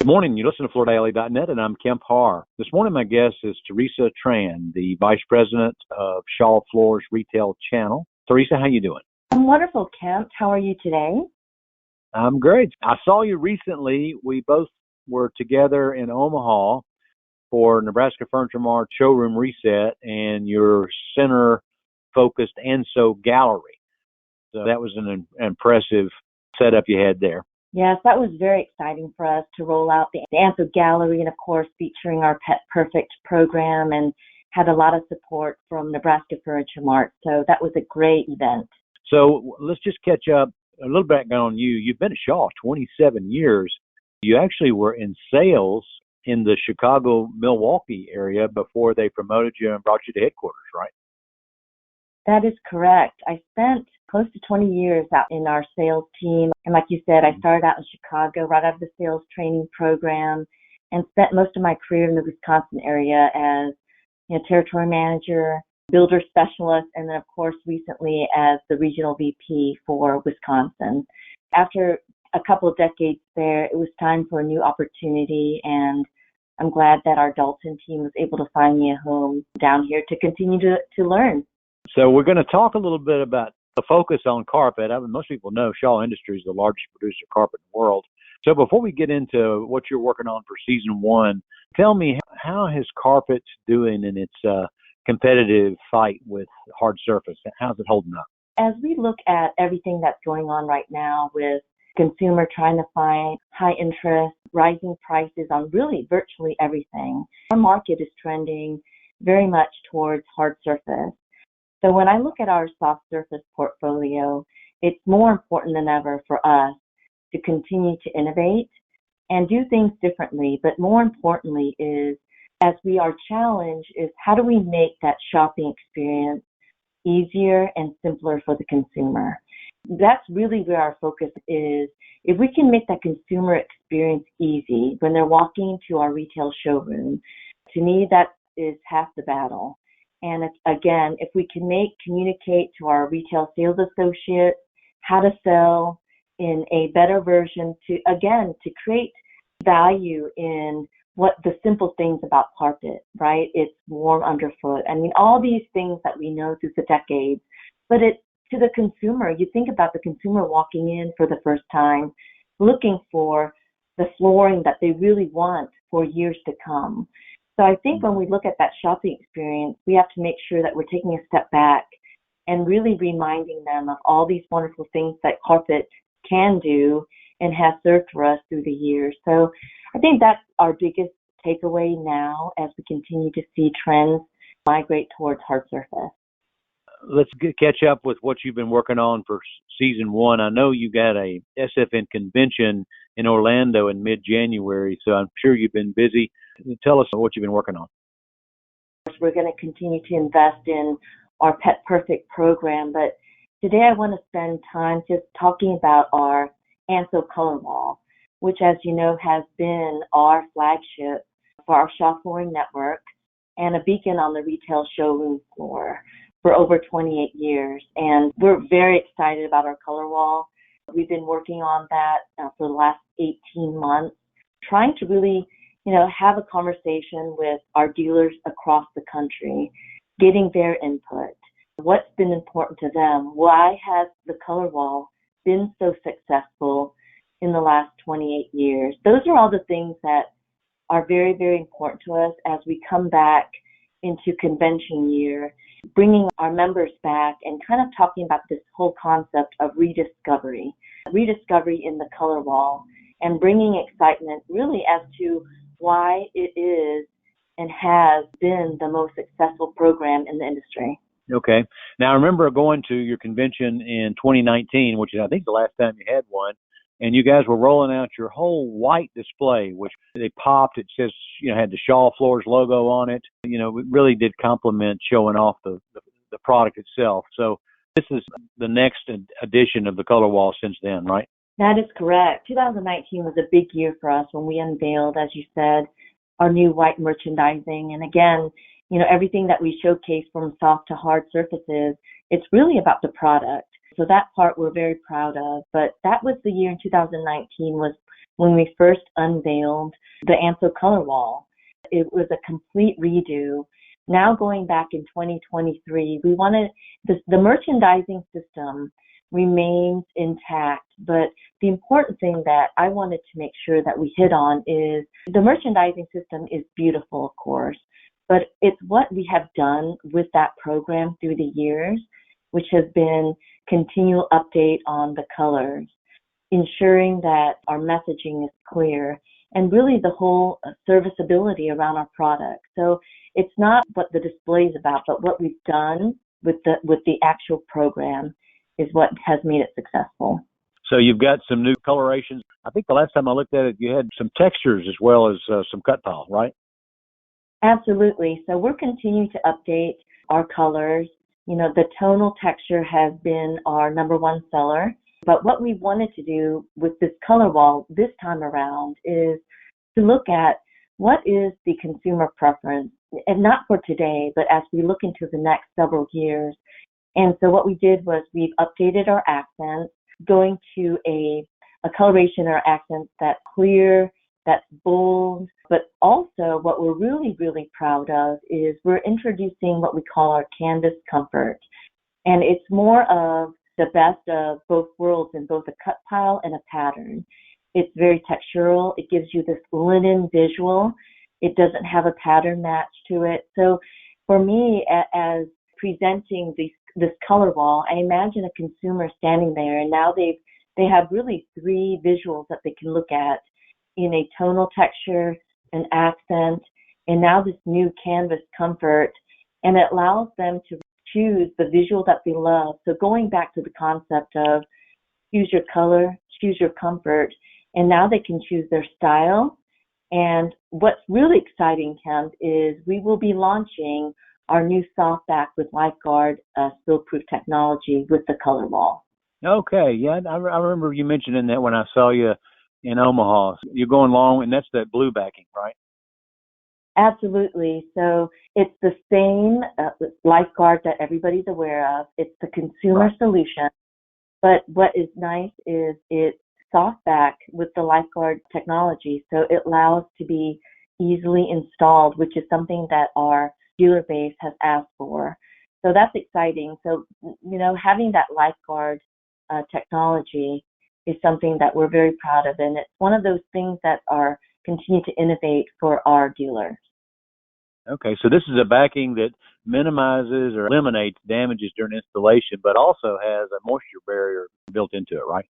Good morning. You listen to FloorDaily.net, and I'm Kemp Harr. This morning, my guest is Teresa Tran, the Vice President of Shaw Floors Retail Channel. Teresa, how you doing? I'm wonderful, Kemp. How are you today? I'm great. I saw you recently. We both were together in Omaha for Nebraska Furniture Mart showroom reset and your center-focused Anso Gallery. So that was an impressive setup you had there. Yes, that was very exciting for us to roll out the Anso Gallery and, of course, featuring our Pet Perfect program, and had a lot of support from Nebraska Furniture Mart. So that was a great event. So let's just catch up a little background on you. You've been at Shaw 27 years. You actually were in sales in the Chicago, Milwaukee area before they promoted you and brought you to headquarters, right? That is correct. I spent close to 20 years out in our sales team. And like you said, I started out in Chicago right out of the sales training program and spent most of my career in the Wisconsin area as territory manager, builder specialist, and then, of course, recently as the regional VP for Wisconsin. After a couple of decades there, it was time for a new opportunity, and I'm glad that our Dalton team was able to find me a home down here to continue to learn. So we're going to talk a little bit about the focus on carpet. Most people know Shaw Industries is the largest producer of carpet in the world. So before we get into what you're working on for season one, tell me, how is carpet doing in its competitive fight with hard surface? How's it holding up? As we look at everything that's going on right now with consumer trying to find high interest, rising prices on really virtually everything, our market is trending very much towards hard surface. So when I look at our soft surface portfolio, it's more important than ever for us to continue to innovate and do things differently. But more importantly is, as we are challenged, is how do we make that shopping experience easier and simpler for the consumer? That's really where our focus is. If we can make that consumer experience easy when they're walking into our retail showroom, to me, that is half the battle. And again, if we can communicate to our retail sales associates how to sell in a better version to create value in what the simple things about carpet, right? It's warm underfoot. I mean, all these things that we know through the decades, but it's to the consumer. You think about the consumer walking in for the first time, looking for the flooring that they really want for years to come. So I think when we look at that shopping experience, we have to make sure that we're taking a step back and really reminding them of all these wonderful things that carpet can do and has served for us through the years. So I think that's our biggest takeaway now as we continue to see trends migrate towards hard surface. Let's catch up with what you've been working on for season one. I know you got a SFN convention in Orlando in mid-January, so I'm sure you've been busy. Tell us what you've been working on. We're going to continue to invest in our Pet Perfect program, but today I want to spend time just talking about our Anso Color wall, which, as you know, has been our flagship for our Shaw Flooring Network and a beacon on the retail showroom floor for over 28 years. And we're very excited about our color wall. We've been working on that for the last 18 months, trying to really, have a conversation with our dealers across the country, getting their input. What's been important to them? Why has the color wall been so successful in the last 28 years? Those are all the things that are very, very important to us as we come back into convention year, bringing our members back and kind of talking about this whole concept of rediscovery in the color wall, and bringing excitement really as to why it is and has been the most successful program in the industry. Okay. Now, I remember going to your convention in 2019, which is, I think, the last time you had one, and you guys were rolling out your whole white display, which they popped. It says, had the Shaw Floors logo on it. It really did complement showing off the product itself. So this is the next edition of the color wall since then, right? That is correct. 2019 was a big year for us when we unveiled, as you said, our new white merchandising. And again, everything that we showcase from soft to hard surfaces, it's really about the product. So that part we're very proud of. But that was the year in 2019 was when we first unveiled the Anso Color wall. It was a complete redo. Now going back in 2023, we wanted the merchandising system remains intact, but the important thing that I wanted to make sure that we hit on is the merchandising system is beautiful, of course, but it's what we have done with that program through the years, which has been continual update on the colors, ensuring that our messaging is clear, and really the whole serviceability around our product. So it's not what the display is about, but what we've done with the actual program is what has made it successful. So you've got some new colorations. I think the last time I looked at it, you had some textures as well as some cut tile, right? Absolutely. So we're continuing to update our colors. You know, the tonal texture has been our number one seller. But what we wanted to do with this color wall this time around is to look at what is the consumer preference, and not for today, but as we look into the next several years. And so what we did was we've updated our accents, going to a coloration or accents that's clear, that's bold, but also what we're really, really proud of is we're introducing what we call our canvas comfort. And it's more of the best of both worlds in both a cut tile and a pattern. It's very textural. It gives you this linen visual. It doesn't have a pattern match to it. So for me, as presenting this color wall, I imagine a consumer standing there, and now they have really three visuals that they can look at in a tonal texture, an accent, and now this new canvas comfort, and it allows them to choose the visual that they love. So going back to the concept of choose your color, choose your comfort, and now they can choose their style. And what's really exciting, Kemp, is we will be launching our new softback with LifeGuard spill-proof technology with the color wall. Okay, yeah, I remember you mentioning that when I saw you in Omaha. You're going long, and that's that blue backing, right? Absolutely. So it's the same LifeGuard that everybody's aware of. It's the consumer solution. But what is nice is it's softback with the LifeGuard technology. So it allows to be easily installed, which is something that our dealer base has asked for. So that's exciting. So, you know, having that LifeGuard technology is something that we're very proud of. And it's one of those things that are continue to innovate for our dealers. Okay, so this is a backing that minimizes or eliminates damages during installation, but also has a moisture barrier built into it, right?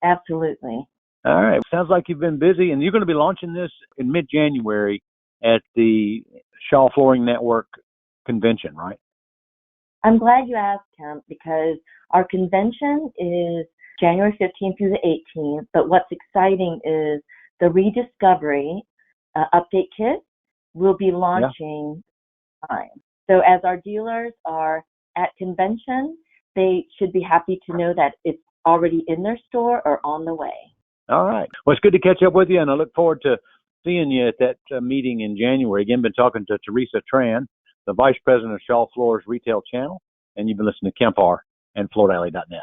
Absolutely. All right. Sounds like you've been busy, and you're going to be launching this in mid-January at the Shaw Flooring Network convention, right? I'm glad you asked, Kemp, because our convention is January 15th through the 18th, but what's exciting is the Rediscovery update kit will be launching time. So as our dealers are at convention, they should be happy to know that it's already in their store or on the way. All right. Well, it's good to catch up with you, and I look forward to seeing you at that meeting in January. Again, been talking to Teresa Tran, the Vice President of Shaw Floor's retail channel, and you've been listening to Kemp Harr and FloorDaily.net.